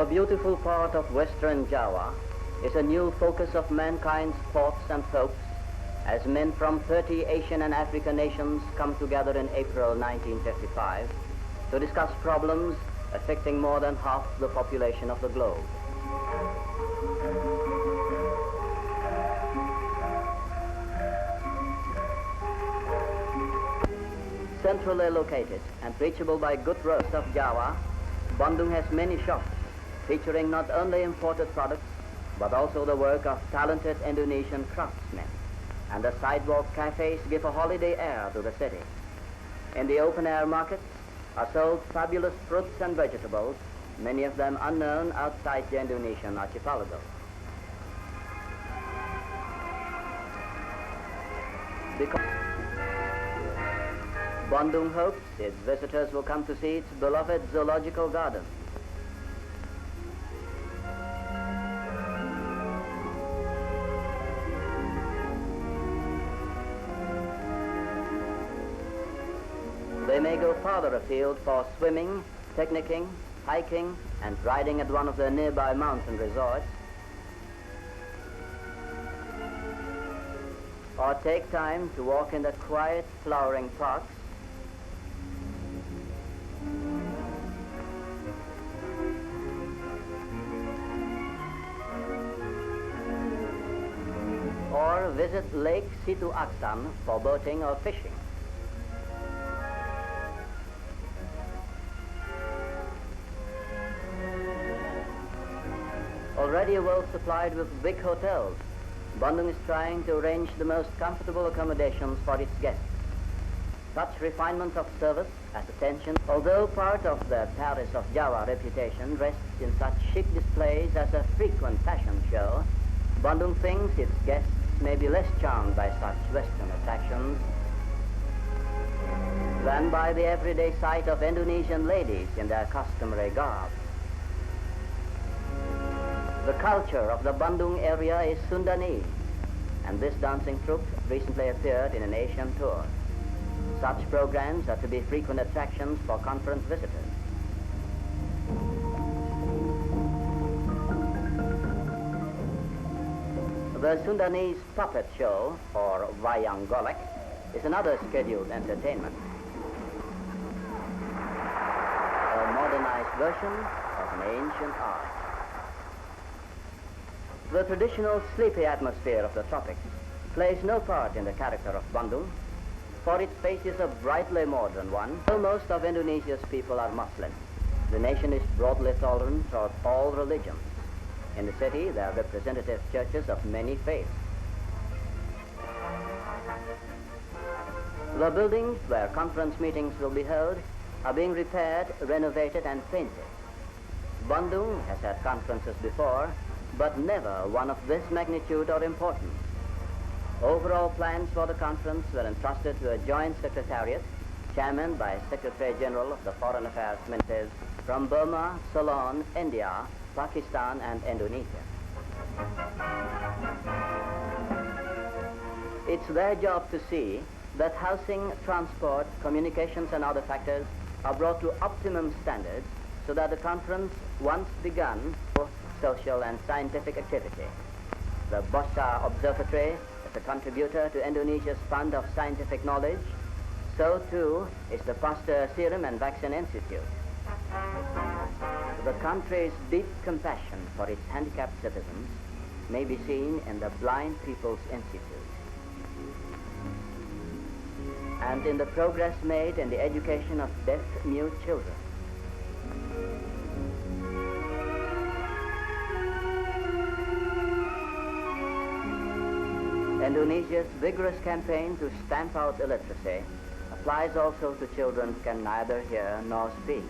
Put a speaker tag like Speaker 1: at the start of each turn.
Speaker 1: The beautiful part of Western Java is a new focus of mankind's thoughts and hopes as men from 30 Asian and African nations come together in April 1955 to discuss problems affecting more than half the population of the globe. Centrally located and reachable by good roads of Java, Bandung has many shops featuring not only imported products but also the work of talented Indonesian craftsmen. And the sidewalk cafes give a holiday air to the city. In the open-air markets are sold fabulous fruits and vegetables, many of them unknown outside the Indonesian archipelago. Bandung hopes its visitors will come to see its beloved zoological garden. They may go farther afield for swimming, picnicking, hiking, and riding at one of the nearby mountain resorts, or take time to walk in the quiet, flowering parks, or visit Lake Situ Aksan for boating or fishing. Already well supplied with big hotels, Bandung is trying to arrange the most comfortable accommodations for its guests. Such refinement of service as attention, although part of the Paris of Java reputation rests in such chic displays as a frequent fashion show, Bandung thinks its guests may be less charmed by such Western attractions than by the everyday sight of Indonesian ladies in their customary garb. The culture of the Bandung area is Sundanese, and this dancing troupe recently appeared in an Asian tour. Such programs are to be frequent attractions for conference visitors. The Sundanese puppet show, or Wayang Golek, is another scheduled entertainment. A modernized version of an ancient art. The traditional sleepy atmosphere of the tropics plays no part in the character of Bandung, for its face is a brightly modern one. Though most of Indonesia's people are Muslim, the nation is broadly tolerant of all religions. In the city, there are representative churches of many faiths. The buildings where conference meetings will be held are being repaired, renovated, and painted. Bandung has had conferences before, but never one of this magnitude or importance. Overall plans for the conference were entrusted to a joint secretariat, chairman by Secretary General of the Foreign Affairs Ministers from Burma, Ceylon, India, Pakistan, and Indonesia. It's their job to see that housing, transport, communications, and other factors are brought to optimum standards so that the conference, once begun, social and scientific activity. The Bossa Observatory is a contributor to Indonesia's fund of scientific knowledge. So too is the Pasteur Serum and Vaccine Institute. The country's deep compassion for its handicapped citizens may be seen in the Blind People's Institute and in the progress made in the education of deaf-mute children. Indonesia's vigorous campaign to stamp out illiteracy applies also to children who can neither hear nor speak.